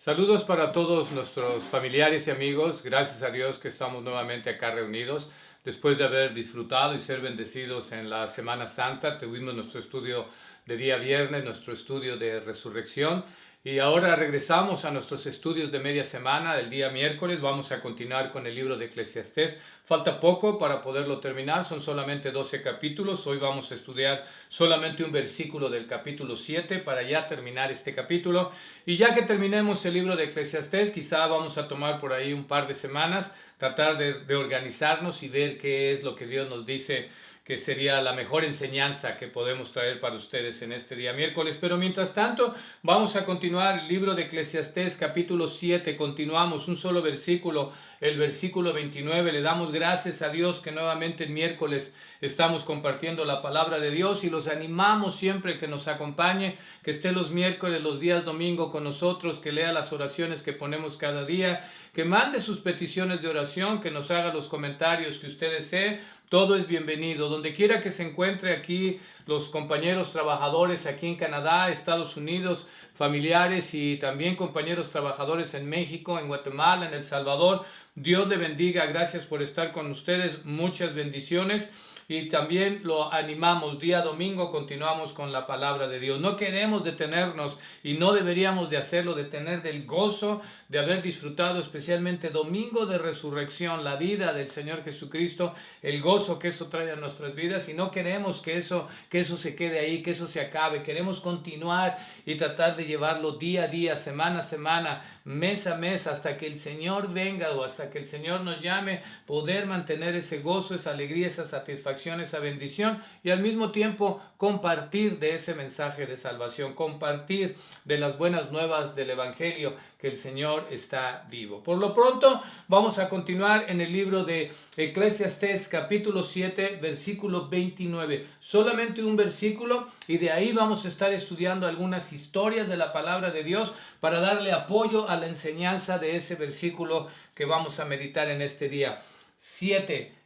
Saludos para todos nuestros familiares y amigos. Gracias a Dios que estamos nuevamente acá reunidos. Después de haber disfrutado y ser bendecidos en la Semana Santa, tuvimos nuestro estudio de día viernes, nuestro estudio de resurrección. Y ahora regresamos a nuestros estudios de media semana, del día miércoles. Vamos a continuar con el libro de Eclesiastés. Falta poco para poderlo terminar, son solamente 12 capítulos. Hoy vamos a estudiar solamente un versículo del capítulo 7 para ya terminar este capítulo. Y ya que terminemos el libro de Eclesiastés, quizá vamos a tomar por ahí un par de semanas, tratar de organizarnos y ver qué es lo que Dios nos dice que sería la mejor enseñanza que podemos traer para ustedes en este día miércoles. Pero mientras tanto, vamos a continuar el libro de Eclesiastés, capítulo 7. Continuamos un solo versículo, el versículo 29. Le damos gracias a Dios que nuevamente el miércoles estamos compartiendo la palabra de Dios y los animamos siempre que nos acompañe, que esté los miércoles, los días domingo con nosotros, que lea las oraciones que ponemos cada día, que mande sus peticiones de oración, que nos haga los comentarios que usted desee. Todo es bienvenido. Donde quiera que se encuentre aquí, los compañeros trabajadores aquí en Canadá, Estados Unidos, familiares y también compañeros trabajadores en México, en Guatemala, en El Salvador. Dios le bendiga. Gracias por estar con ustedes. Muchas bendiciones. Y también lo animamos, día domingo continuamos con la palabra de Dios. No queremos detenernos y no deberíamos de hacerlo, detener del gozo de haber disfrutado especialmente domingo de resurrección, la vida del Señor Jesucristo, el gozo que eso trae a nuestras vidas, y no queremos que eso se quede ahí, que eso se acabe. Queremos continuar y tratar de llevarlo día a día, semana a semana, mes a mes, hasta que el Señor venga o hasta que el Señor nos llame, poder mantener ese gozo, esa alegría, esa satisfacción, esa bendición, y al mismo tiempo compartir de ese mensaje de salvación, compartir de las buenas nuevas del Evangelio, que el Señor está vivo. Por lo pronto vamos a continuar en el libro de Eclesiastés capítulo 7 versículo 29, solamente un versículo, y de ahí vamos a estar estudiando algunas historias de la palabra de Dios para darle apoyo a la enseñanza de ese versículo que vamos a meditar en este día.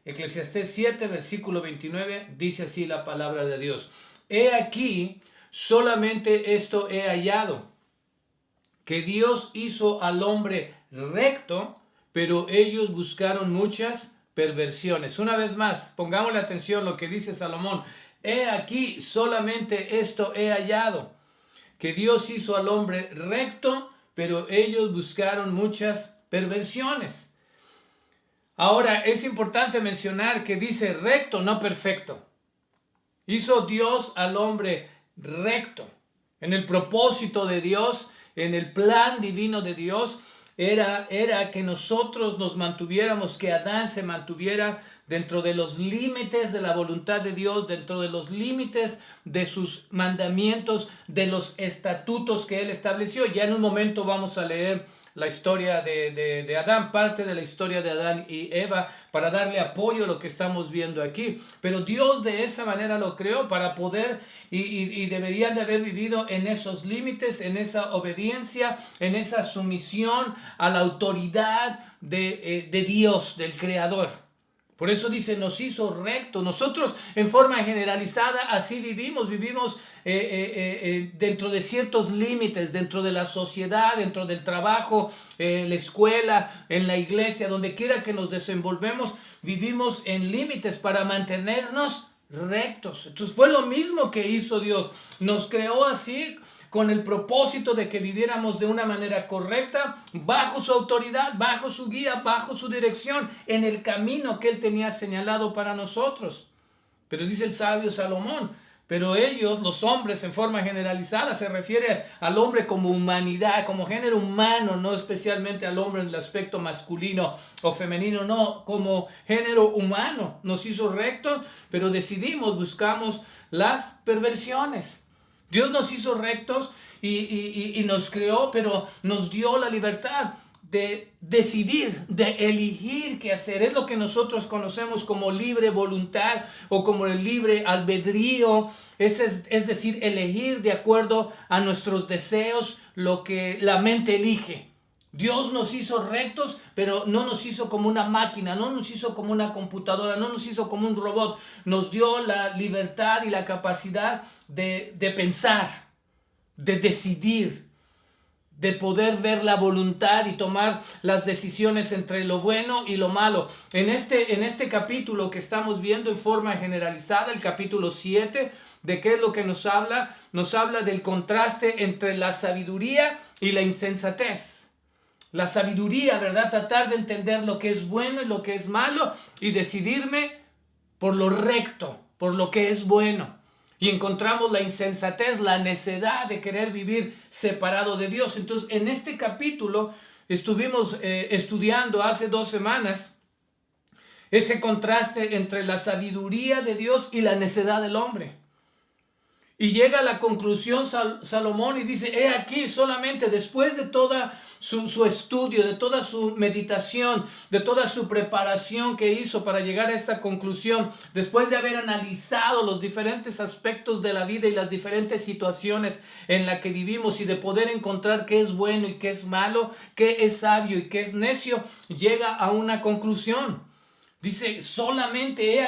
Eclesiastés 7 versículo 29 dice así la palabra de Dios: He aquí, solamente esto he hallado, que Dios hizo al hombre recto, pero ellos buscaron muchas perversiones. Una vez más, pongámosle atención lo que dice Salomón. He aquí, solamente esto he hallado, que Dios hizo al hombre recto, pero ellos buscaron muchas perversiones. Ahora, es importante mencionar que dice recto, no perfecto. Hizo Dios al hombre recto. En el propósito de Dios, en el plan divino de Dios, era que nosotros nos mantuviéramos, que Adán se mantuviera dentro de los límites de la voluntad de Dios, dentro de los límites de sus mandamientos, de los estatutos que Él estableció. Ya en un momento vamos a leer la historia de Adán, parte de la historia de Adán y Eva, para darle apoyo a lo que estamos viendo aquí. Pero Dios de esa manera lo creó para poder, y deberían de haber vivido en esos límites, en esa obediencia, en esa sumisión a la autoridad de Dios, del Creador. Por eso dice, nos hizo recto. Nosotros en forma generalizada así vivimos dentro de ciertos límites, dentro de la sociedad, dentro del trabajo, la escuela, en la iglesia, donde quiera que nos desenvolvemos, vivimos en límites para mantenernos rectos. Entonces fue lo mismo que hizo Dios. Nos creó así, con el propósito de que viviéramos de una manera correcta, bajo su autoridad, bajo su guía, bajo su dirección, en el camino que Él tenía señalado para nosotros. Pero dice el sabio Salomón, pero ellos, los hombres en forma generalizada, se refiere al hombre como humanidad, como género humano, no especialmente al hombre en el aspecto masculino o femenino, no, como género humano. Nos hizo rectos, pero buscamos las perversiones. Dios nos hizo rectos y nos creó, pero nos dio la libertad de decidir, de elegir qué hacer. Es lo que nosotros conocemos como libre voluntad o como el libre albedrío. Es decir, elegir de acuerdo a nuestros deseos lo que la mente elige. Dios nos hizo rectos, pero no nos hizo como una máquina, no nos hizo como una computadora, no nos hizo como un robot. Nos dio la libertad y la capacidad de pensar, de decidir, de poder ver la voluntad y tomar las decisiones entre lo bueno y lo malo. En este capítulo que estamos viendo en forma generalizada, el capítulo 7, ¿de qué es lo que nos habla? Nos habla del contraste entre la sabiduría y la insensatez. La sabiduría, ¿verdad? Tratar de entender lo que es bueno y lo que es malo y decidirme por lo recto, por lo que es bueno. Y encontramos la insensatez, la necedad de querer vivir separado de Dios. Entonces, en este capítulo estuvimos estudiando hace 2 semanas ese contraste entre la sabiduría de Dios y la necedad del hombre. Y llega a la conclusión Salomón y dice, he aquí solamente después de todo su estudio, de toda su meditación, de toda su preparación que hizo para llegar a esta conclusión, después de haber analizado los diferentes aspectos de la vida y las diferentes situaciones en las que vivimos y de poder encontrar qué es bueno y qué es malo, qué es sabio y qué es necio, llega a una conclusión. Dice, solamente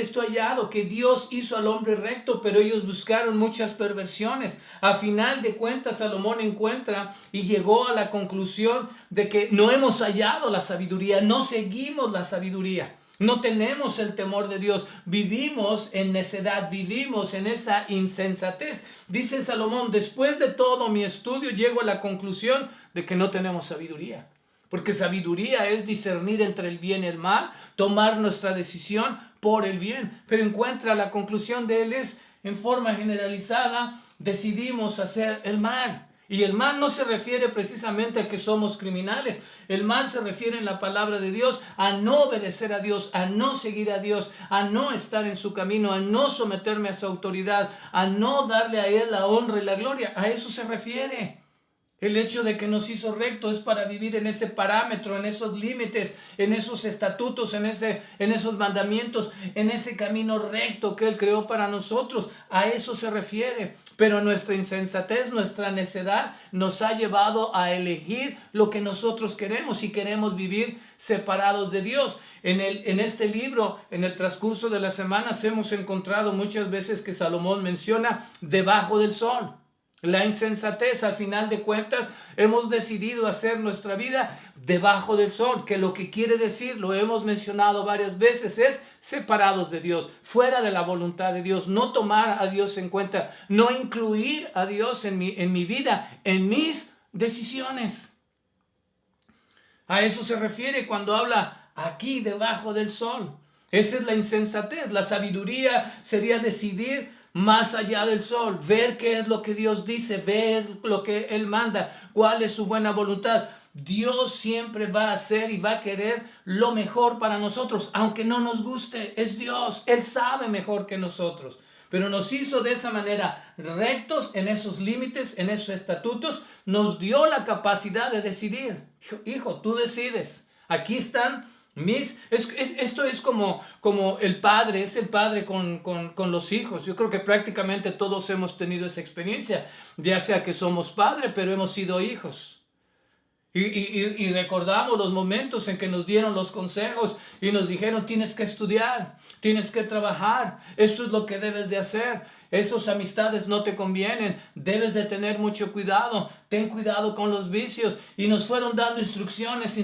esto hallado, que Dios hizo al hombre recto, pero ellos buscaron muchas perversiones. A final de cuentas, Salomón encuentra y llegó a la conclusión de que no hemos hallado la sabiduría, no seguimos la sabiduría, no tenemos el temor de Dios, vivimos en necedad, vivimos en esa insensatez. Dice Salomón, después de todo mi estudio, llego a la conclusión de que no tenemos sabiduría. Porque sabiduría es discernir entre el bien y el mal, tomar nuestra decisión por el bien. Pero encuentra la conclusión de él es, en forma generalizada, decidimos hacer el mal. Y el mal no se refiere precisamente a que somos criminales. El mal se refiere en la palabra de Dios a no obedecer a Dios, a no seguir a Dios, a no estar en su camino, a no someterme a su autoridad, a no darle a Él la honra y la gloria. A eso se refiere. El hecho de que nos hizo recto es para vivir en ese parámetro, en esos límites, en esos estatutos, en esos mandamientos, en ese camino recto que Él creó para nosotros. A eso se refiere. Pero nuestra insensatez, nuestra necedad nos ha llevado a elegir lo que nosotros queremos y queremos vivir separados de Dios. En este libro, en el transcurso de las semanas, hemos encontrado muchas veces que Salomón menciona debajo del sol. La insensatez, al final de cuentas, hemos decidido hacer nuestra vida debajo del sol, que lo que quiere decir, lo hemos mencionado varias veces, es separados de Dios, fuera de la voluntad de Dios, no tomar a Dios en cuenta, no incluir a Dios en mi vida, en mis decisiones. A eso se refiere cuando habla aquí debajo del sol. Esa es la insensatez. La sabiduría sería decidir más allá del sol, ver qué es lo que Dios dice, ver lo que Él manda, cuál es su buena voluntad. Dios siempre va a hacer y va a querer lo mejor para nosotros, aunque no nos guste. Es Dios, Él sabe mejor que nosotros, pero nos hizo de esa manera rectos en esos límites, en esos estatutos. Nos dio la capacidad de decidir. Hijo, tú decides. Aquí están esto es como el padre, es el padre con los hijos. Yo creo que prácticamente todos hemos tenido esa experiencia, ya sea que somos padres, pero hemos sido hijos. Y recordamos los momentos en que nos dieron los consejos y nos dijeron, tienes que estudiar, tienes que trabajar, esto es lo que debes de hacer. Esas amistades no te convienen, debes de tener mucho cuidado, ten cuidado con los vicios. Y nos fueron dando instrucciones.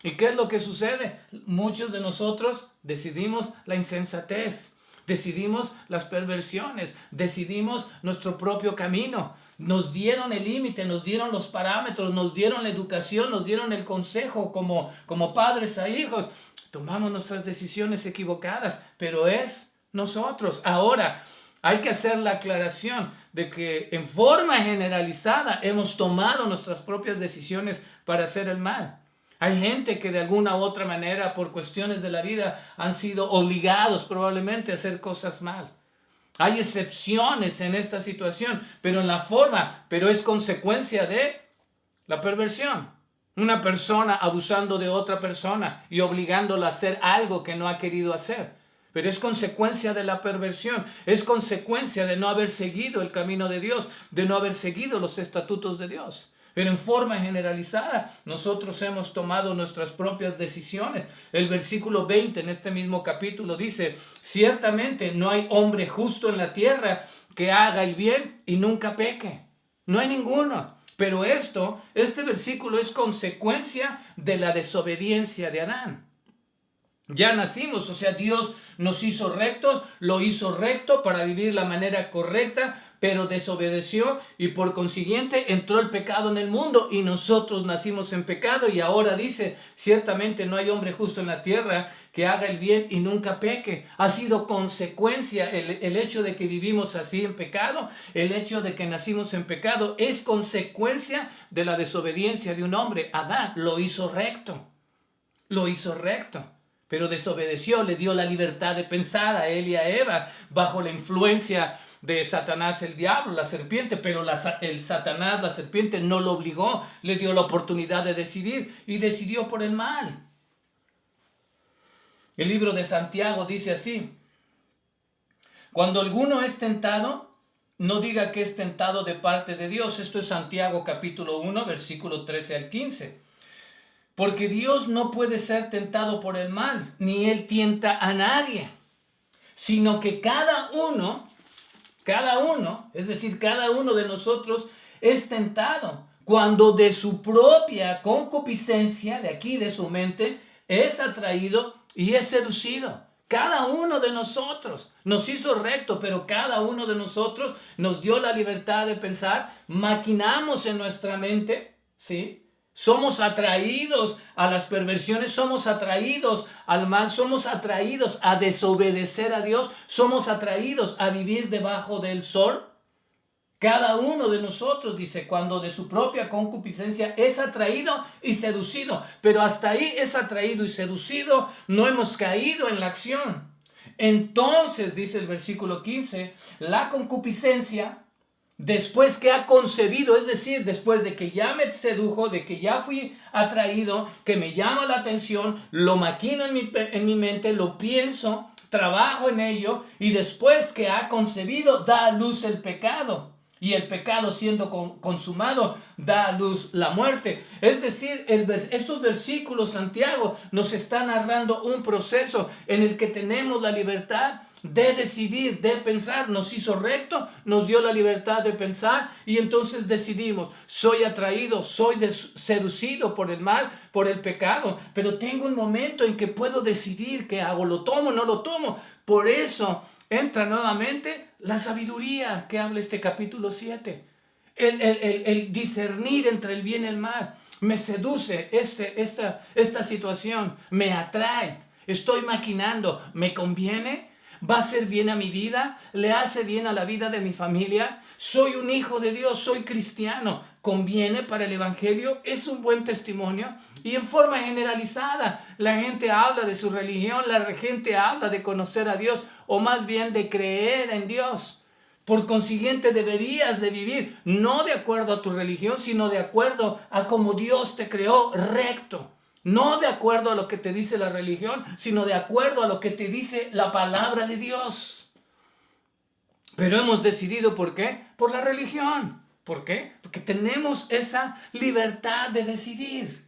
¿Y qué es lo que sucede? Muchos de nosotros decidimos la insensatez, decidimos las perversiones, decidimos nuestro propio camino. Nos dieron el límite, nos dieron los parámetros, nos dieron la educación, nos dieron el consejo como padres a hijos. Tomamos nuestras decisiones equivocadas, pero es nosotros. Ahora, hay que hacer la aclaración de que en forma generalizada hemos tomado nuestras propias decisiones para hacer el mal. Hay gente que de alguna u otra manera, por cuestiones de la vida, han sido obligados probablemente a hacer cosas mal. Hay excepciones en esta situación, pero es consecuencia de la perversión. Una persona abusando de otra persona y obligándola a hacer algo que no ha querido hacer. Pero es consecuencia de la perversión, es consecuencia de no haber seguido el camino de Dios, de no haber seguido los estatutos de Dios. Pero en forma generalizada, nosotros hemos tomado nuestras propias decisiones. El versículo 20 en este mismo capítulo dice, ciertamente no hay hombre justo en la tierra, que haga el bien y nunca peque. No hay ninguno. Pero este versículo es consecuencia de la desobediencia de Adán. Ya nacimos, o sea, Dios nos hizo rectos, lo hizo recto para vivir la manera correcta, pero desobedeció y por consiguiente entró el pecado en el mundo y nosotros nacimos en pecado y ahora dice, ciertamente no hay hombre justo en la tierra que haga el bien y nunca peque. Ha sido consecuencia el hecho de que vivimos así en pecado, el hecho de que nacimos en pecado es consecuencia de la desobediencia de un hombre. Adán lo hizo recto, pero desobedeció, le dio la libertad de pensar a él y a Eva bajo la influencia de Satanás, el diablo, la serpiente, pero la serpiente no lo obligó, le dio la oportunidad de decidir y decidió por el mal. El libro de Santiago dice así: cuando alguno es tentado, no diga que es tentado de parte de Dios. Esto es Santiago capítulo 1, versículo 13 al 15. Porque Dios no puede ser tentado por el mal, ni Él tienta a nadie, sino que cada uno, es decir, cada uno de nosotros es tentado cuando de su propia concupiscencia, de aquí de su mente, es atraído y es seducido. Cada uno de nosotros nos hizo recto, pero cada uno de nosotros nos dio la libertad de pensar, maquinamos en nuestra mente, ¿sí? Somos atraídos a las perversiones, somos atraídos al mal, somos atraídos a desobedecer a Dios, somos atraídos a vivir debajo del sol. Cada uno de nosotros, dice, cuando de su propia concupiscencia es atraído y seducido. Pero hasta ahí es atraído y seducido, no hemos caído en la acción. Entonces, dice el versículo 15, la concupiscencia, después que ha concebido, es decir, después de que ya me sedujo, de que ya fui atraído, que me llama la atención, lo maquino en mi mente, lo pienso, trabajo en ello, y después que ha concebido, da a luz el pecado. Y el pecado siendo consumado, da a luz la muerte. Es decir, estos versículos, Santiago, nos está narrando un proceso en el que tenemos la libertad de decidir, de pensar. Nos hizo recto, nos dio la libertad de pensar y entonces decidimos, soy atraído, soy seducido por el mal, por el pecado, pero tengo un momento en que puedo decidir qué hago, lo tomo o no lo tomo. Por eso entra nuevamente la sabiduría que habla este capítulo 7. El discernir entre el bien y el mal. Me seduce esta situación, me atrae, estoy maquinando, ¿me conviene? ¿Va a hacer bien a mi vida? ¿Le hace bien a la vida de mi familia? Soy un hijo de Dios, soy cristiano. ¿Conviene para el evangelio? ¿Es un buen testimonio? Y en forma generalizada, la gente habla de su religión, la gente habla de conocer a Dios, o más bien de creer en Dios. Por consiguiente, deberías de vivir no de acuerdo a tu religión, sino de acuerdo a cómo Dios te creó, recto. No de acuerdo a lo que te dice la religión, sino de acuerdo a lo que te dice la palabra de Dios. Pero hemos decidido, ¿por qué? Por la religión. ¿Por qué? Porque tenemos esa libertad de decidir.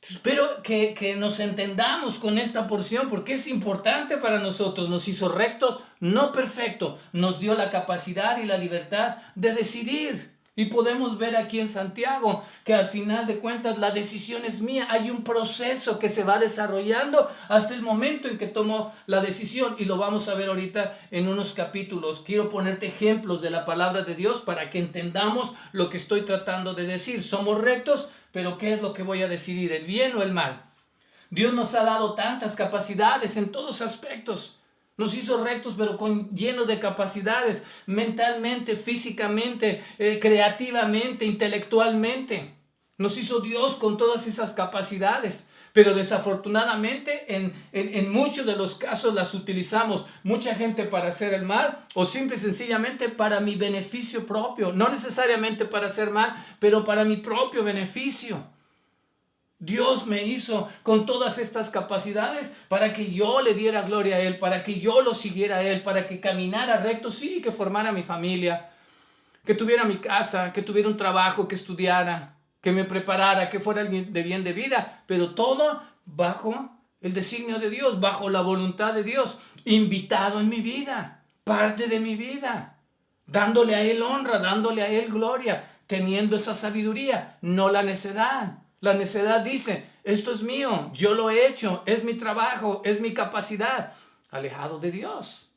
Espero que nos entendamos con esta porción porque es importante para nosotros. Nos hizo rectos, no perfectos. Nos dio la capacidad y la libertad de decidir. Y podemos ver aquí en Santiago que al final de cuentas la decisión es mía. Hay un proceso que se va desarrollando hasta el momento en que tomo la decisión. Y lo vamos a ver ahorita en unos capítulos. Quiero ponerte ejemplos de la palabra de Dios para que entendamos lo que estoy tratando de decir. Somos rectos, pero ¿qué es lo que voy a decidir? ¿El bien o el mal? Dios nos ha dado tantas capacidades en todos aspectos. Nos hizo rectos, pero llenos de capacidades, mentalmente, físicamente, creativamente, intelectualmente. Nos hizo Dios con todas esas capacidades, pero desafortunadamente en muchos de los casos las utilizamos mucha gente para hacer el mal o simple y sencillamente para mi beneficio propio. No necesariamente para hacer mal, pero para mi propio beneficio. Dios me hizo con todas estas capacidades para que yo le diera gloria a Él, para que yo lo siguiera a Él, para que caminara recto, sí, que formara mi familia, que tuviera mi casa, que tuviera un trabajo, que estudiara, que me preparara, que fuera de bien de vida, pero todo bajo el designio de Dios, bajo la voluntad de Dios, invitado en mi vida, parte de mi vida, dándole a Él honra, dándole a Él gloria, teniendo esa sabiduría, no la necedad. La necedad dice, esto es mío, yo lo he hecho, es mi trabajo, es mi capacidad, alejado de Dios.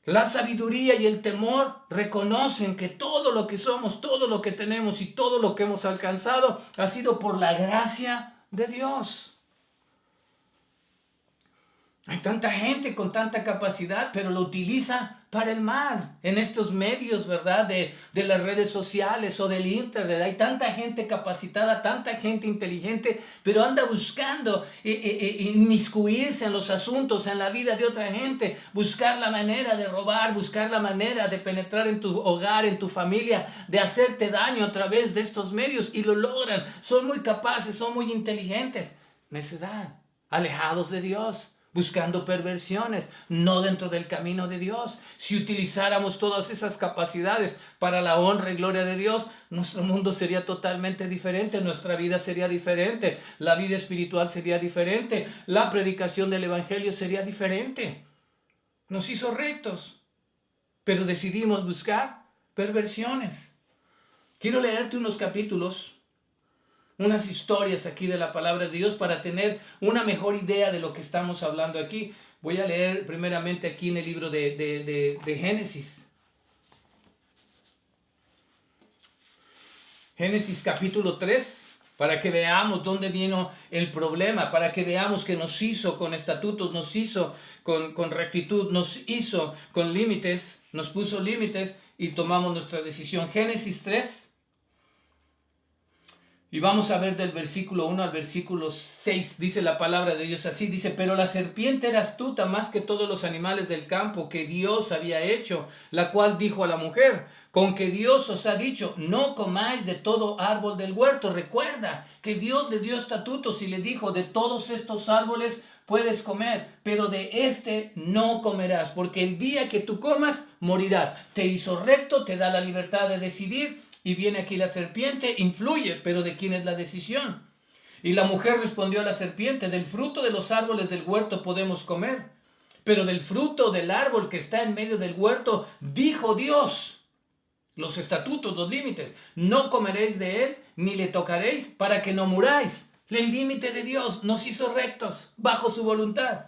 La sabiduría y el temor reconocen que todo lo que somos, todo lo que tenemos y todo lo que hemos alcanzado ha sido por la gracia de Dios. Hay tanta gente con tanta capacidad, pero lo utiliza para el mal. En estos medios, ¿verdad? De las redes sociales o del internet. Hay tanta gente capacitada, tanta gente inteligente, pero anda buscando inmiscuirse en los asuntos, en la vida de otra gente. Buscar la manera de robar, buscar la manera de penetrar en tu hogar, en tu familia, de hacerte daño a través de estos medios. Y lo logran. Son muy capaces, son muy inteligentes. Necedad. Alejados de Dios. Buscando perversiones, no dentro del camino de Dios. Si utilizáramos todas esas capacidades para la honra y gloria de Dios, nuestro mundo sería totalmente diferente, nuestra vida sería diferente, la vida espiritual sería diferente, la predicación del Evangelio sería diferente. Nos hizo rectos, pero decidimos buscar perversiones. Quiero leerte unos capítulos, unas historias aquí de la palabra de Dios para tener una mejor idea de lo que estamos hablando aquí. Voy a leer primeramente aquí en el libro de Génesis. Génesis capítulo 3, para que veamos dónde vino el problema, para que veamos que nos hizo con estatutos, nos hizo con rectitud, nos hizo con límites, nos puso límites y tomamos nuestra decisión. Génesis 3. Y vamos a ver del versículo 1 al versículo 6, dice la palabra de Dios así, dice, pero la serpiente era astuta más que todos los animales del campo que Dios había hecho, la cual dijo a la mujer, con que Dios os ha dicho, no comáis de todo árbol del huerto. Recuerda que Dios le dio estatutos y le dijo, de todos estos árboles puedes comer, pero de este no comerás, porque el día que tú comas, morirás. Te hizo recto, te da la libertad de decidir. Y viene aquí la serpiente, influye, pero ¿de quién es la decisión? Y la mujer respondió a la serpiente, del fruto de los árboles del huerto podemos comer, pero del fruto del árbol que está en medio del huerto, dijo Dios, los estatutos, los límites, no comeréis de él, ni le tocaréis, para que no muráis. El límite de Dios nos hizo rectos, bajo su voluntad.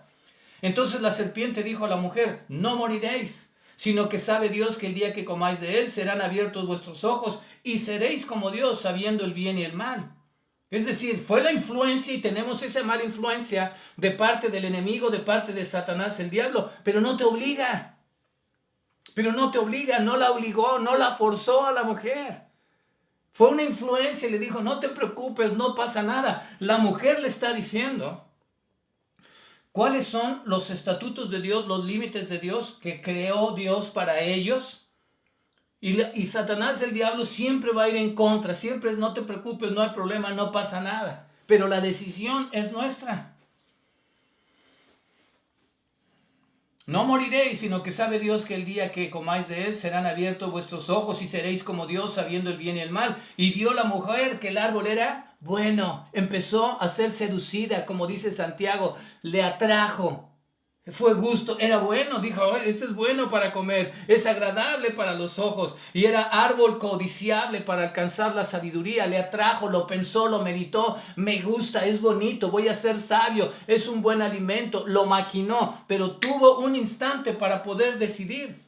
Entonces la serpiente dijo a la mujer, no moriréis, sino que sabe Dios que el día que comáis de él serán abiertos vuestros ojos y seréis como Dios, sabiendo el bien y el mal. Es decir, fue la influencia y tenemos esa mala influencia de parte del enemigo, de parte de Satanás, el diablo, pero no te obliga. No la obligó, no la forzó a la mujer. Fue una influencia y le dijo, no te preocupes, no pasa nada. La mujer le está diciendo ¿cuáles son los estatutos de Dios, los límites de Dios que creó Dios para ellos? Y Satanás, el diablo, siempre va a ir en contra. Siempre es, no te preocupes, no hay problema, no pasa nada. Pero la decisión es nuestra. No moriréis, sino que sabe Dios que el día que comáis de él serán abiertos vuestros ojos y seréis como Dios, sabiendo el bien y el mal. Y vio la mujer que el árbol era bueno. Empezó a ser seducida, como dice Santiago, le atrajo. Fue gusto, era bueno, dijo, este es bueno para comer, es agradable para los ojos. Y era árbol codiciable para alcanzar la sabiduría. Le atrajo, lo pensó, lo meditó, me gusta, es bonito, voy a ser sabio, es un buen alimento. Lo maquinó, pero tuvo un instante para poder decidir.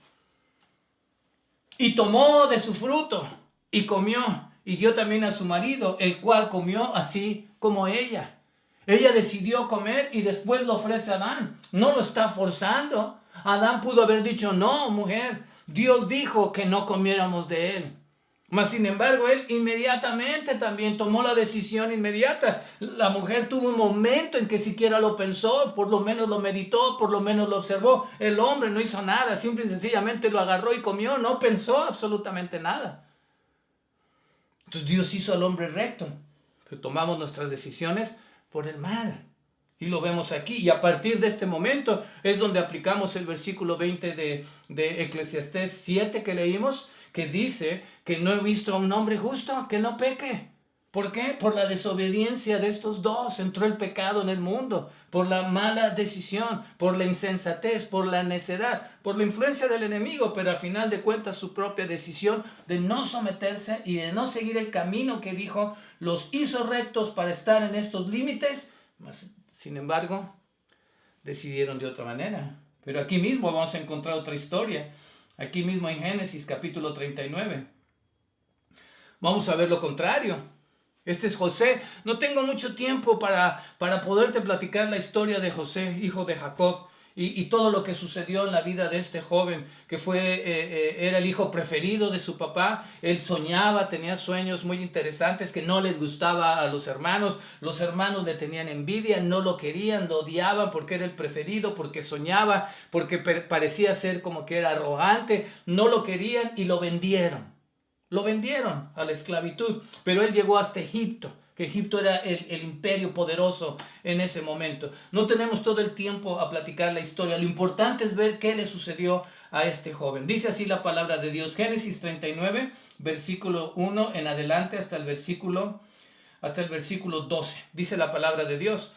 Y tomó de su fruto y comió, y dio también a su marido, el cual comió así como ella. Ella decidió comer y después lo ofrece a Adán. No lo está forzando. Adán pudo haber dicho, no, mujer, Dios dijo que no comiéramos de él. Mas sin embargo, él inmediatamente también tomó la decisión inmediata. La mujer tuvo un momento en que siquiera lo pensó, por lo menos lo meditó, por lo menos lo observó. El hombre no hizo nada, simple y sencillamente lo agarró y comió, no pensó absolutamente nada. Entonces Dios hizo al hombre recto, pero tomamos nuestras decisiones por el mal. Y lo vemos aquí. Y a partir de este momento es donde aplicamos el versículo 20 de Eclesiastés 7 que leímos, que dice que no he visto a un hombre justo que no peque. ¿Por qué? Por la desobediencia de estos dos entró el pecado en el mundo, por la mala decisión, por la insensatez, por la necedad, por la influencia del enemigo, pero al final de cuentas su propia decisión de no someterse y de no seguir el camino que dijo, los hizo rectos para estar en estos límites, sin embargo, decidieron de otra manera. Pero aquí mismo vamos a encontrar otra historia, aquí mismo en Génesis capítulo 39. Vamos a ver lo contrario. Este es José. No tengo mucho tiempo para poderte platicar la historia de José, hijo de Jacob, y todo lo que sucedió en la vida de este joven, que era el hijo preferido de su papá. Él soñaba, tenía sueños muy interesantes que no les gustaba a los hermanos le tenían envidia, no lo querían, lo odiaban porque era el preferido, porque soñaba, porque parecía ser como que era arrogante, no lo querían y lo vendieron. Lo vendieron a la esclavitud, pero él llegó hasta Egipto, que Egipto era el imperio poderoso en ese momento. No tenemos todo el tiempo a platicar la historia, lo importante es ver qué le sucedió a este joven. Dice así la palabra de Dios, Génesis 39, versículo 1 en adelante hasta el versículo 12. Dice la palabra de Dios.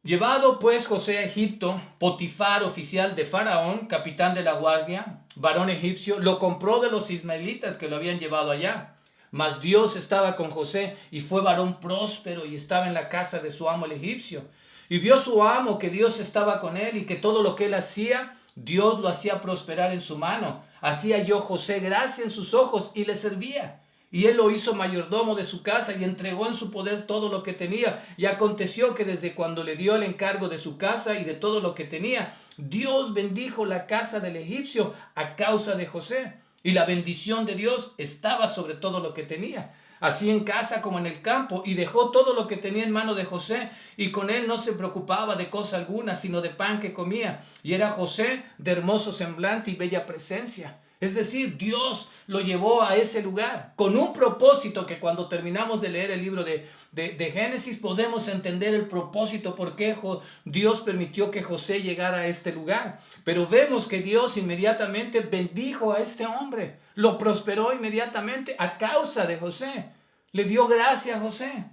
Llevado pues José a Egipto, Potifar, oficial de Faraón, capitán de la guardia, varón egipcio, lo compró de los ismaelitas que lo habían llevado allá. Mas Dios estaba con José y fue varón próspero y estaba en la casa de su amo el egipcio. Y vio su amo que Dios estaba con él y que todo lo que él hacía, Dios lo hacía prosperar en su mano. Así halló José gracia en sus ojos y le servía. Y él lo hizo mayordomo de su casa y entregó en su poder todo lo que tenía. Y aconteció que desde cuando le dio el encargo de su casa y de todo lo que tenía, Dios bendijo la casa del egipcio a causa de José. Y la bendición de Dios estaba sobre todo lo que tenía, así en casa como en el campo. Y dejó todo lo que tenía en mano de José, y con él no se preocupaba de cosa alguna, sino de pan que comía. Y era José de hermoso semblante y bella presencia. Es decir, Dios lo llevó a ese lugar con un propósito que cuando terminamos de leer el libro de Génesis podemos entender el propósito por qué Dios permitió que José llegara a este lugar. Pero vemos que Dios inmediatamente bendijo a este hombre, lo prosperó inmediatamente a causa de José. Le dio gracia a José.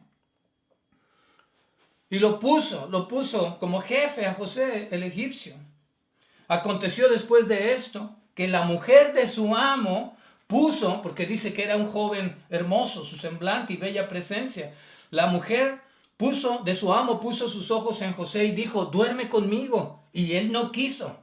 Y lo puso como jefe a José, el egipcio. Aconteció después de esto que la mujer de su amo puso, porque dice que era un joven hermoso, su semblante y bella presencia. La mujer de su amo puso sus ojos en José y dijo, duerme conmigo. Y él no quiso.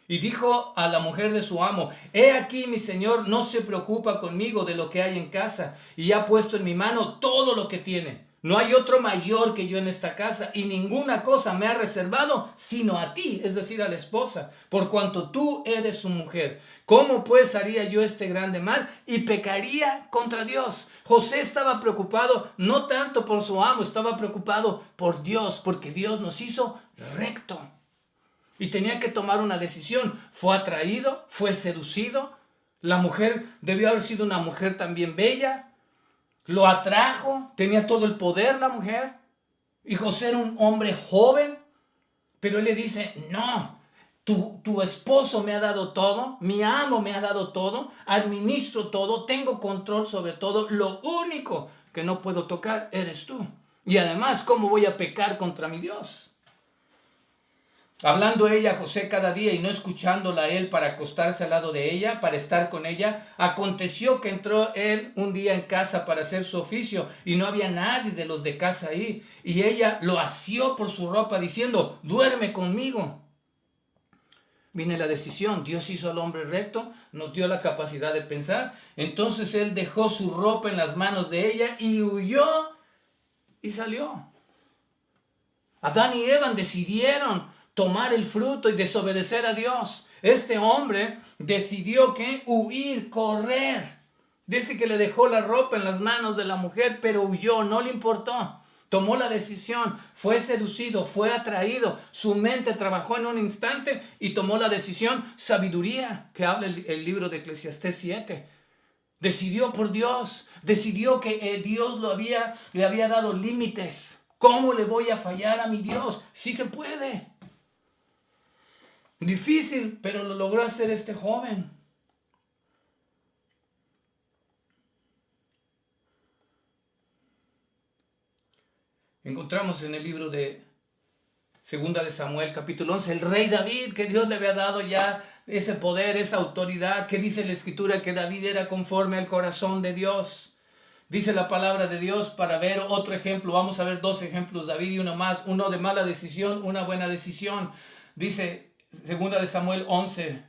Y dijo a la mujer de su amo, he aquí mi señor no se preocupa conmigo de lo que hay en casa y ha puesto en mi mano todo lo que tiene. No hay otro mayor que yo en esta casa y ninguna cosa me ha reservado sino a ti, es decir, a la esposa, por cuanto tú eres su mujer. ¿Cómo pues haría yo este grande mal y pecaría contra Dios? José estaba preocupado no tanto por su amo, estaba preocupado por Dios, porque Dios nos hizo recto. Y tenía que tomar una decisión. Fue atraído, fue seducido. La mujer debió haber sido una mujer también bella. Lo atrajo, tenía todo el poder la mujer. Y José era un hombre joven. Pero él le dice, no, tu esposo me ha dado todo, mi amo me ha dado todo, administro todo, tengo control sobre todo. Lo único que no puedo tocar eres tú. Y además, ¿cómo voy a pecar contra mi Dios? Hablando ella a José cada día y no escuchándola a él para acostarse al lado de ella, para estar con ella, aconteció que entró él un día en casa para hacer su oficio y no había nadie de los de casa ahí. Y ella lo asió por su ropa diciendo, duerme conmigo. Viene la decisión, Dios hizo al hombre recto, nos dio la capacidad de pensar. Entonces él dejó su ropa en las manos de ella y huyó y salió. Adán y Eva decidieron tomar el fruto y desobedecer a Dios. Este hombre decidió que huir, correr. Dice que le dejó la ropa en las manos de la mujer, pero huyó, no le importó. Tomó la decisión, fue seducido, fue atraído. Su mente trabajó en un instante y tomó la decisión, sabiduría, que habla el libro de Eclesiastés 7. Decidió por Dios, decidió que Dios le había dado límites. ¿Cómo le voy a fallar a mi Dios? Sí se puede. Difícil, pero lo logró hacer este joven. Encontramos en el libro de Segunda de Samuel, capítulo 11, el rey David, que Dios le había dado ya ese poder, esa autoridad, que dice la Escritura que David era conforme al corazón de Dios. Dice la palabra de Dios, para ver otro ejemplo, vamos a ver 2 ejemplos, David y uno más, uno de mala decisión, una buena decisión. Dice Segunda de Samuel 11,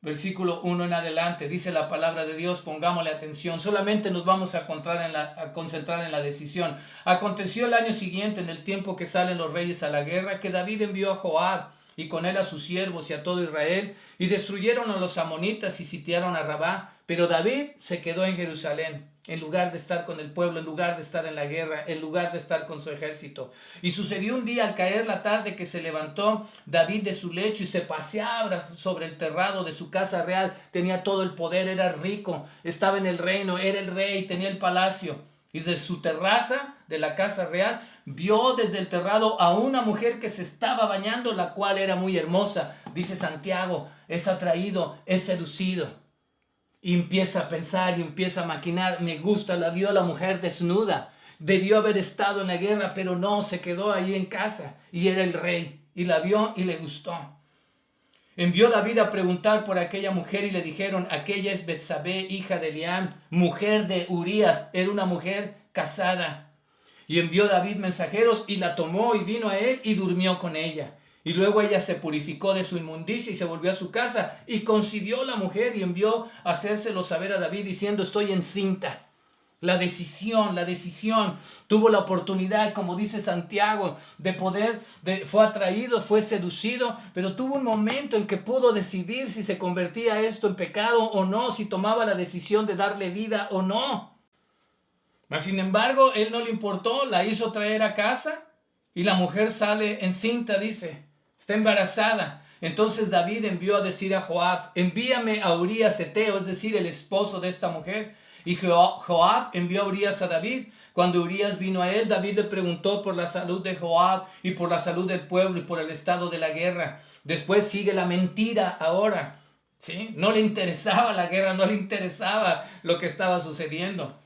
versículo 1 en adelante, dice la palabra de Dios, pongámosle atención, solamente nos vamos a concentrar en la decisión. Aconteció el año siguiente, en el tiempo que salen los reyes a la guerra, que David envió a Joab y con él a sus siervos y a todo Israel, y destruyeron a los amonitas y sitiaron a Rabá, pero David se quedó en Jerusalén, en lugar de estar con el pueblo, en lugar de estar en la guerra, en lugar de estar con su ejército. Y sucedió un día al caer la tarde que se levantó David de su lecho y se paseaba sobre el terrado de su casa real. Tenía todo el poder, era rico, estaba en el reino, era el rey, tenía el palacio. Y desde su terraza de la casa real vio desde el terrado a una mujer que se estaba bañando, la cual era muy hermosa. Dice Santiago, es atraído, es seducido. Y empieza a pensar y empieza a maquinar, me gusta, la vio la mujer desnuda, debió haber estado en la guerra, pero no, se quedó ahí en casa y era el rey, y la vio y le gustó. Envió David a preguntar por aquella mujer y le dijeron, aquella es Betsabé, hija de Eliam, mujer de Urías, era una mujer casada. Y envió David mensajeros y la tomó y vino a él y durmió con ella. Y luego ella se purificó de su inmundicia y se volvió a su casa y concibió la mujer y envió a hacérselo saber a David diciendo, estoy encinta. La decisión, tuvo la oportunidad, como dice Santiago, de poder, fue atraído, fue seducido, pero tuvo un momento en que pudo decidir si se convertía esto en pecado o no, si tomaba la decisión de darle vida o no. Mas sin embargo, él no le importó, la hizo traer a casa y la mujer sale encinta, dice. Está embarazada. Entonces David envió a decir a Joab, envíame a Urías Eteo, es decir, el esposo de esta mujer. Y Joab envió a Urías a David. Cuando Urías vino a él, David le preguntó por la salud de Joab y por la salud del pueblo y por el estado de la guerra. Después sigue la mentira ahora. ¿Sí? No le interesaba la guerra, no le interesaba lo que estaba sucediendo.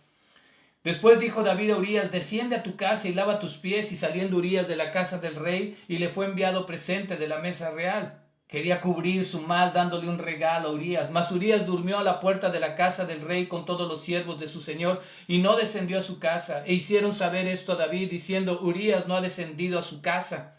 Después dijo David a Urías, desciende a tu casa y lava tus pies. Y saliendo Urías de la casa del rey, y le fue enviado presente de la mesa real. Quería cubrir su mal dándole un regalo a Urías. Mas Urías durmió a la puerta de la casa del rey con todos los siervos de su señor y no descendió a su casa. E hicieron saber esto a David diciendo, Urías no ha descendido a su casa.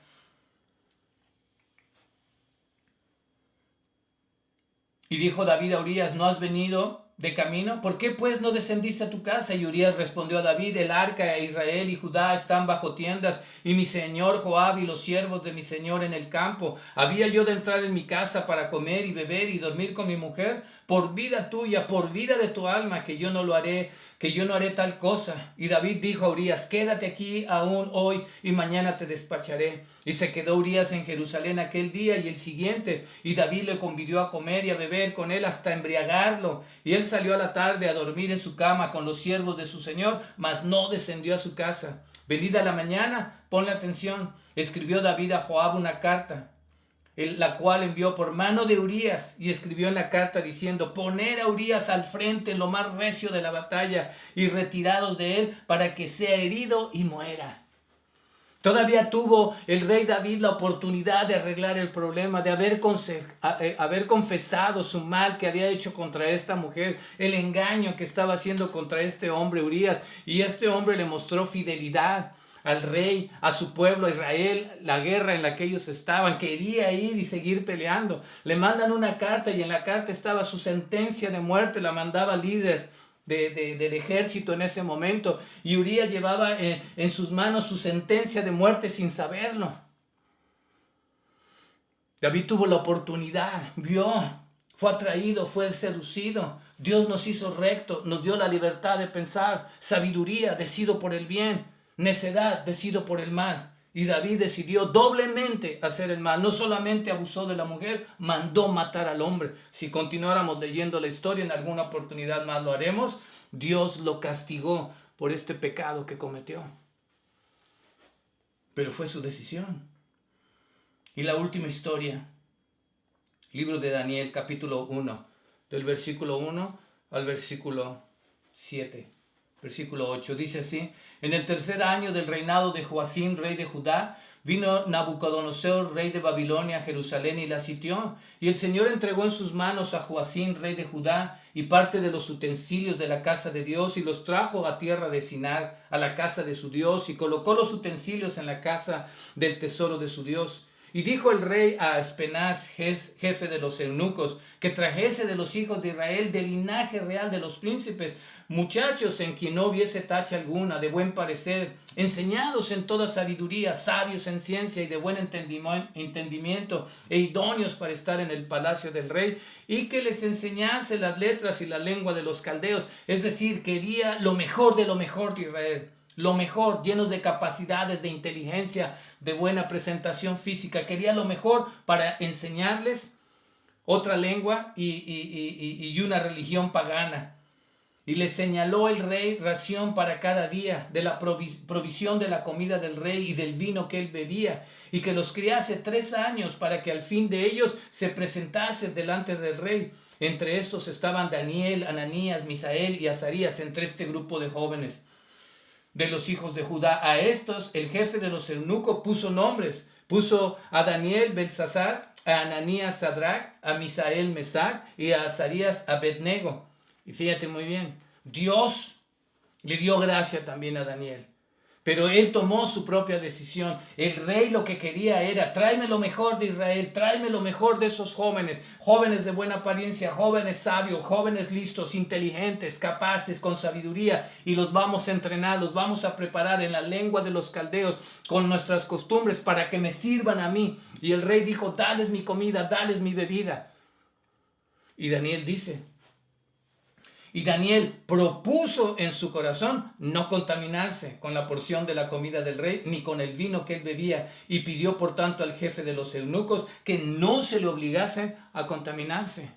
Y dijo David a Urías, ¿no has venido de camino? ¿Por qué pues no descendiste a tu casa? Y Urías respondió a David, el arca de Israel y Judá están bajo tiendas, y mi señor Joab y los siervos de mi señor en el campo. ¿Había yo de entrar en mi casa para comer y beber y dormir con mi mujer? Por vida tuya, por vida de tu alma, que yo no lo haré, que yo no haré tal cosa. Y David dijo a Urías, quédate aquí aún hoy y mañana te despacharé. Y se quedó Urías en Jerusalén aquel día y el siguiente, y David le convidó a comer y a beber con él hasta embriagarlo. Y él salió a la tarde a dormir en su cama con los siervos de su señor, mas no descendió a su casa. Venida la mañana, ponle atención, escribió David a Joab una carta, la cual envió por mano de Urías, y escribió en la carta diciendo, poner a Urías al frente en lo más recio de la batalla y retirados de él para que sea herido y muera. Todavía tuvo el rey David la oportunidad de arreglar el problema, de haber confesado su mal que había hecho contra esta mujer, el engaño que estaba haciendo contra este hombre Urías, y este hombre le mostró fidelidad al rey, a su pueblo, a Israel, la guerra en la que ellos estaban. Quería ir y seguir peleando. Le mandan una carta y en la carta estaba su sentencia de muerte, la mandaba el líder del ejército en ese momento. Y Urías llevaba en sus manos su sentencia de muerte sin saberlo. David tuvo la oportunidad, vio, fue atraído, fue seducido. Dios nos hizo recto, nos dio la libertad de pensar, sabiduría, decido por el bien. Necedad, decido por el mal. Y David decidió doblemente hacer el mal. No solamente abusó de la mujer, mandó matar al hombre. Si continuáramos leyendo la historia, en alguna oportunidad más lo haremos. Dios lo castigó por este pecado que cometió. Pero fue su decisión. Y la última historia, libro de Daniel, capítulo 1, del versículo 1 al versículo 7. versículo 8, dice así: en el tercer año del reinado de Joacim, rey de Judá, vino Nabucodonosor, rey de Babilonia, a Jerusalén y la sitió. Y el Señor entregó en sus manos a Joacim, rey de Judá, y parte de los utensilios de la casa de Dios, y los trajo a tierra de Sinar, a la casa de su Dios, y colocó los utensilios en la casa del tesoro de su Dios. Y dijo el rey a Aspenaz, jefe de los eunucos, que trajese de los hijos de Israel, del linaje real de los príncipes, muchachos en quien no hubiese tacha alguna, de buen parecer, enseñados en toda sabiduría, sabios en ciencia y de buen entendimiento, e idóneos para estar en el palacio del rey, y que les enseñase las letras y la lengua de los caldeos. Es decir, quería lo mejor de Israel. Lo mejor, llenos de capacidades, de inteligencia, de buena presentación física. Quería lo mejor para enseñarles otra lengua y una religión pagana. Y les señaló el rey ración para cada día, de la provisión de la comida del rey y del vino que él bebía, y que los criase 3 años para que al fin de ellos se presentasen delante del rey. Entre estos estaban Daniel, Ananías, Misael y Azarías, entre este grupo de jóvenes de los hijos de Judá. A estos el jefe de los eunucos puso nombres. Puso a Daniel Belsasar, a Ananías Sadrach, a Misael Mesac y a Azarías Abednego. Y fíjate muy bien, Dios le dio gracia también a Daniel. Pero él tomó su propia decisión. El rey lo que quería era: tráeme lo mejor de Israel, tráeme lo mejor de esos jóvenes, jóvenes de buena apariencia, jóvenes sabios, jóvenes listos, inteligentes, capaces, con sabiduría, y los vamos a entrenar, los vamos a preparar en la lengua de los caldeos, con nuestras costumbres, para que me sirvan a mí. Y el rey dijo: dales mi comida, dales mi bebida. Y Daniel propuso en su corazón no contaminarse con la porción de la comida del rey, ni con el vino que él bebía, y pidió por tanto al jefe de los eunucos que no se le obligase a contaminarse.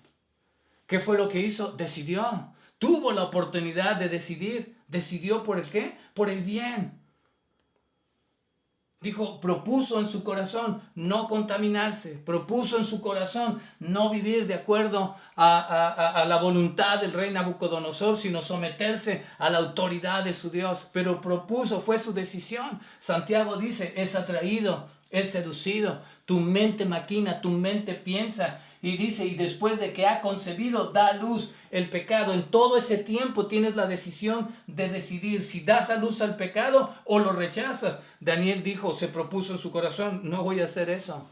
¿Qué fue lo que hizo? Decidió. Tuvo la oportunidad de decidir. ¿Decidió por el qué? Por el bien. Propuso en su corazón no contaminarse, propuso en su corazón no vivir de acuerdo a la voluntad del rey Nabucodonosor, sino someterse a la autoridad de su Dios. Pero propuso, fue su decisión. Santiago dice: es atraído, es seducido, tu mente maquina, tu mente piensa. Y dice: y después de que ha concebido, da a luz el pecado. En todo ese tiempo tienes la decisión de decidir si das a luz al pecado o lo rechazas. Daniel se propuso en su corazón: no voy a hacer eso.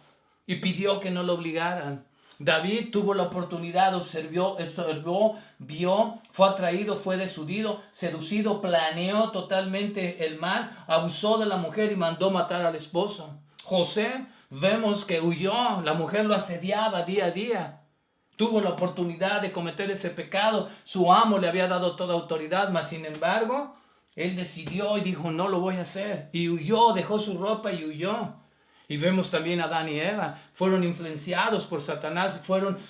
Y pidió que no lo obligaran. David tuvo la oportunidad, observó, vio, fue atraído, fue seducido, planeó totalmente el mal, abusó de la mujer y mandó matar al esposo. José, vemos que huyó, la mujer lo asediaba día a día. Tuvo la oportunidad de cometer ese pecado, su amo le había dado toda autoridad, mas sin embargo, él decidió y dijo: no lo voy a hacer. Y huyó, dejó su ropa y huyó. Y vemos también a Adán y Eva, fueron influenciados por Satanás,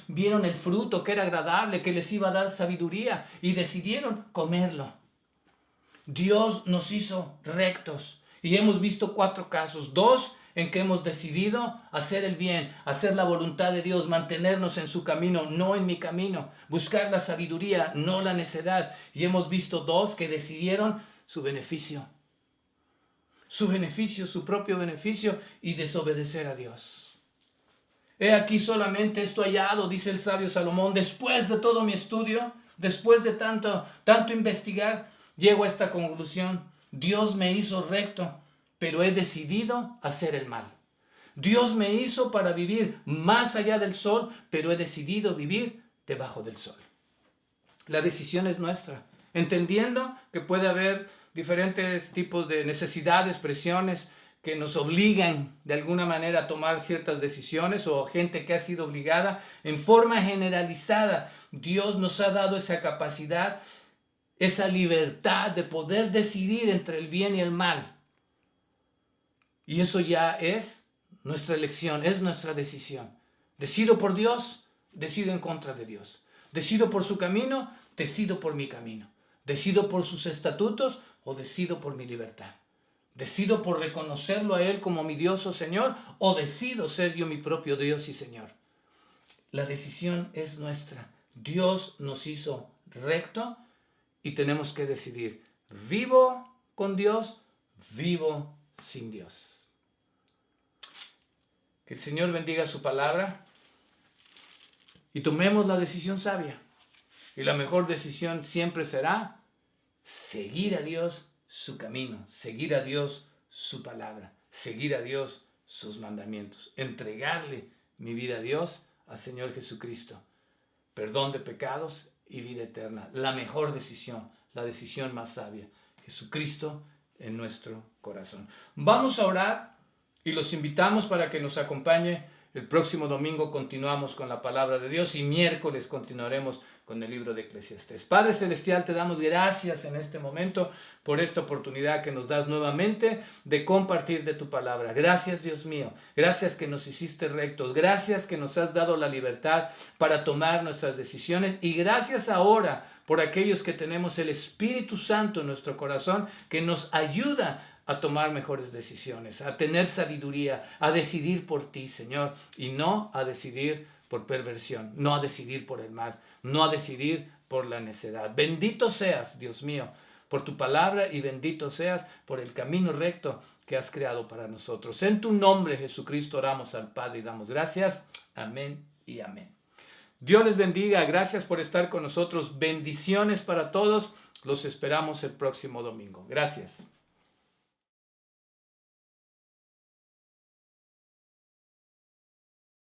vieron el fruto que era agradable, que les iba a dar sabiduría, y decidieron comerlo. Dios nos hizo rectos, y hemos visto 4 casos, 2 en que hemos decidido hacer el bien, hacer la voluntad de Dios, mantenernos en su camino, no en mi camino, buscar la sabiduría, no la necedad. Y hemos visto 2 que decidieron su beneficio, su propio beneficio, y desobedecer a Dios. He aquí solamente esto hallado, dice el sabio Salomón: después de todo mi estudio, después de tanto investigar, llego a esta conclusión: Dios me hizo recto, pero he decidido hacer el mal. Dios me hizo para vivir más allá del sol, pero he decidido vivir debajo del sol. La decisión es nuestra, entendiendo que puede haber diferentes tipos de necesidades, presiones que nos obligan de alguna manera a tomar ciertas decisiones, o gente que ha sido obligada. En forma generalizada, Dios nos ha dado esa capacidad, esa libertad de poder decidir entre el bien y el mal. Y eso ya es nuestra elección, es nuestra decisión. Decido por Dios, decido en contra de Dios. Decido por su camino, decido por mi camino. Decido por sus estatutos o decido por mi libertad. Decido por reconocerlo a Él como mi Dios o Señor, o decido ser yo mi propio Dios y Señor. La decisión es nuestra. Dios nos hizo recto y tenemos que decidir Vivo con Dios, vivo sin Dios. Que el Señor bendiga su palabra y tomemos la decisión sabia. Y la mejor decisión siempre será seguir a Dios su camino, seguir a Dios su palabra, seguir a Dios sus mandamientos, entregarle mi vida a Dios, al Señor Jesucristo. Perdón de pecados y vida eterna. La mejor decisión, la decisión más sabia. Jesucristo en nuestro corazón. Vamos a orar y los invitamos para que nos acompañe. El próximo domingo continuamos con la palabra de Dios y miércoles continuaremos con el libro de Eclesiastés. Padre Celestial, te damos gracias en este momento por esta oportunidad que nos das nuevamente de compartir de tu palabra. Gracias, Dios mío. Gracias que nos hiciste rectos. Gracias que nos has dado la libertad para tomar nuestras decisiones. Y gracias ahora por aquellos que tenemos el Espíritu Santo en nuestro corazón que nos ayuda a tomar mejores decisiones, a tener sabiduría, a decidir por ti, Señor, y no a decidir por perversión, no a decidir por el mal, no a decidir por la necedad. Bendito seas, Dios mío, por tu palabra y bendito seas por el camino recto que has creado para nosotros. En tu nombre, Jesucristo, oramos al Padre y damos gracias. Amén y amén. Dios les bendiga. Gracias por estar con nosotros. Bendiciones para todos. Los esperamos el próximo domingo. Gracias.